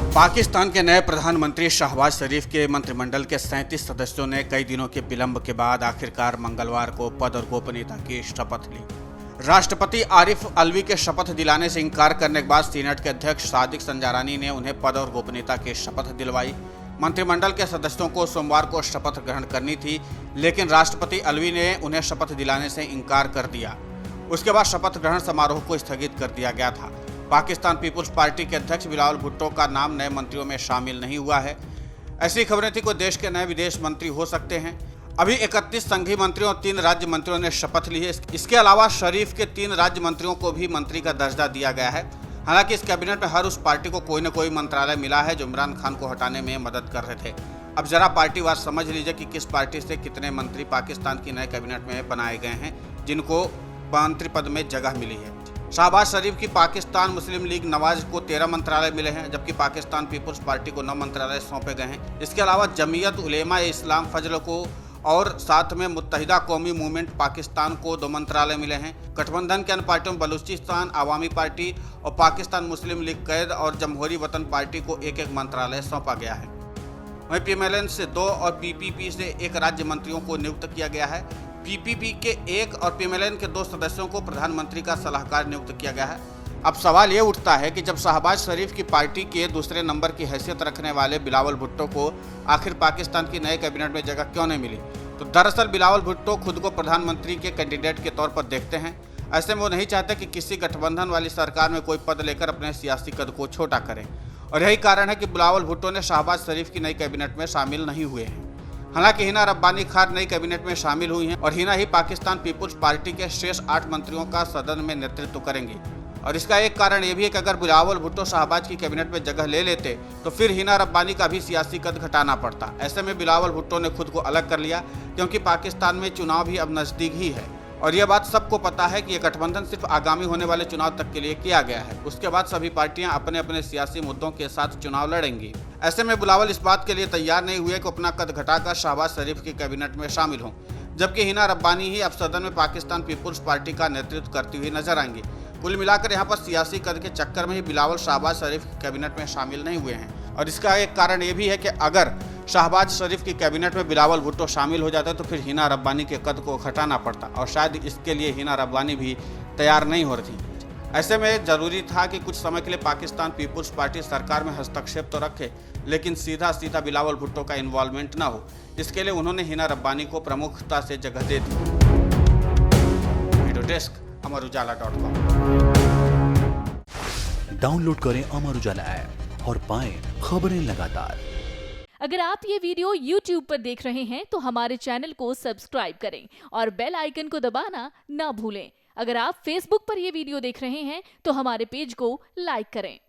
पाकिस्तान के नए प्रधानमंत्री शहबाज शरीफ के मंत्रिमंडल के 37 सदस्यों ने कई दिनों के विलंब के बाद आखिरकार मंगलवार को पद और गोपनीयता की शपथ ली। राष्ट्रपति आरिफ अलवी के शपथ दिलाने से इंकार करने के बाद सीनेट के अध्यक्ष सादिक संजारानी ने उन्हें पद और गोपनीयता की शपथ दिलवाई। मंत्रिमंडल के सदस्यों को सोमवार को शपथ ग्रहण करनी थी, लेकिन राष्ट्रपति अलवी ने उन्हें शपथ दिलाने से इंकार कर दिया। उसके बाद शपथ ग्रहण समारोह को स्थगित कर दिया गया था। पाकिस्तान पीपुल्स पार्टी के अध्यक्ष बिलावल भुट्टो का नाम नए मंत्रियों में शामिल नहीं हुआ है। ऐसी खबरें थी कि देश के नए विदेश मंत्री हो सकते हैं। अभी 31 संघीय मंत्रियों और 3 राज्य मंत्रियों ने शपथ ली है। इसके अलावा शरीफ के 3 राज्य मंत्रियों को भी मंत्री का दर्जा दिया गया है। हालांकि इस कैबिनेट में हर उस पार्टी को कोई न कोई मंत्रालय मिला है जो इमरान खान को हटाने में मदद कर रहे थे। अब जरा पार्टीवार समझ लीजिए कि किस पार्टी से कितने मंत्री पाकिस्तान की नए कैबिनेट में बनाए गए हैं, जिनको मंत्री पद में जगह मिली है। शहबाज शरीफ की पाकिस्तान मुस्लिम लीग नवाज को 13 मंत्रालय मिले हैं, जबकि पाकिस्तान पीपुल्स पार्टी को 9 मंत्रालय सौंपे गए हैं। इसके अलावा जमीयत उलेमा इस्लाम फजल को और साथ में मुत्तहिदा कौमी मूवमेंट पाकिस्तान को 2 मंत्रालय मिले हैं। गठबंधन के अन्य पार्टियों में बलूचिस्तान आवामी पार्टी और पाकिस्तान मुस्लिम लीग कैद और जमहूरी वतन पार्टी को 1-1 मंत्रालय सौंपा गया है। वहीं पीएमएलएन से 2 और पीपीपी से 1 राज्य मंत्रियों को नियुक्त किया गया है। पीपीपी के 1 और पीएमएलएन के 2 सदस्यों को प्रधानमंत्री का सलाहकार नियुक्त किया गया है। अब सवाल ये उठता है कि जब शहबाज शरीफ की पार्टी के दूसरे नंबर की हैसियत रखने वाले बिलावल भुट्टो को आखिर पाकिस्तान की नए कैबिनेट में जगह क्यों नहीं मिली, तो दरअसल बिलावल भुट्टो खुद को प्रधानमंत्री के कैंडिडेट के तौर पर देखते हैं। ऐसे में वो नहीं चाहते कि किसी गठबंधन वाली सरकार में कोई पद लेकर अपने सियासी कद को छोटा करें, और यही कारण है कि बिलावल भुट्टो ने शहबाज शरीफ की नई कैबिनेट में शामिल नहीं हुए हैं। हालांकि हिना रब्बानी खान नई कैबिनेट में शामिल हुई हैं और हिना ही पाकिस्तान पीपुल्स पार्टी के शेष 8 मंत्रियों का सदन में नेतृत्व करेंगी। और इसका एक कारण यह भी है कि अगर बिलावल भुट्टो शहबाज की कैबिनेट में जगह ले लेते तो फिर हिना रब्बानी का भी सियासी कद घटाना पड़ता। ऐसे में बिलावल भुट्टो ने खुद को अलग कर लिया, क्योंकि पाकिस्तान में चुनाव भी अब नज़दीक ही है और यह बात सबको पता है कि यह गठबंधन सिर्फ आगामी होने वाले चुनाव तक के लिए किया गया है। उसके बाद सभी पार्टियां अपने अपने सियासी मुद्दों के साथ चुनाव लड़ेंगी। ऐसे में बिलावल इस बात के लिए तैयार नहीं हुए कि अपना कद घटाकर शहबाज शरीफ की कैबिनेट में शामिल हों, जबकि हिना रब्बानी ही अब सदन में पाकिस्तान पीपुल्स पार्टी का नेतृत्व करती हुई नजर आएंगी। कुल मिलाकर यहाँ पर सियासी कद के चक्कर में ही बिलावल शहबाज शरीफ की कैबिनेट में शामिल नहीं हुए हैं। और इसका एक कारण ये भी है कि अगर शहबाज शरीफ की कैबिनेट में बिलावल भुट्टो शामिल हो जाता तो फिर हिना रब्बानी के कद को घटाना पड़ता, और शायद इसके लिए हिना रब्बानी भी तैयार नहीं हो रही थी। ऐसे में जरूरी था कि कुछ समय के लिए पाकिस्तान पीपुल्स पार्टी सरकार में हस्तक्षेप तो रखे, लेकिन सीधा सीधा बिलावल भुट्टो का इन्वॉल्वमेंट ना हो। इसके लिए उन्होंने हिना रब्बानी को प्रमुखता से जगह दे दी। वीडियो डेस्क अमरुजाला.com। डाउनलोड करें अमर उजाला ऐप और पाएं खबरें लगातार। अगर आप ये वीडियो YouTube पर देख रहे हैं तो हमारे चैनल को सब्सक्राइब करें और बेल आइकन को दबाना ना भूलें। अगर आप Facebook पर ये वीडियो देख रहे हैं तो हमारे पेज को लाइक करें।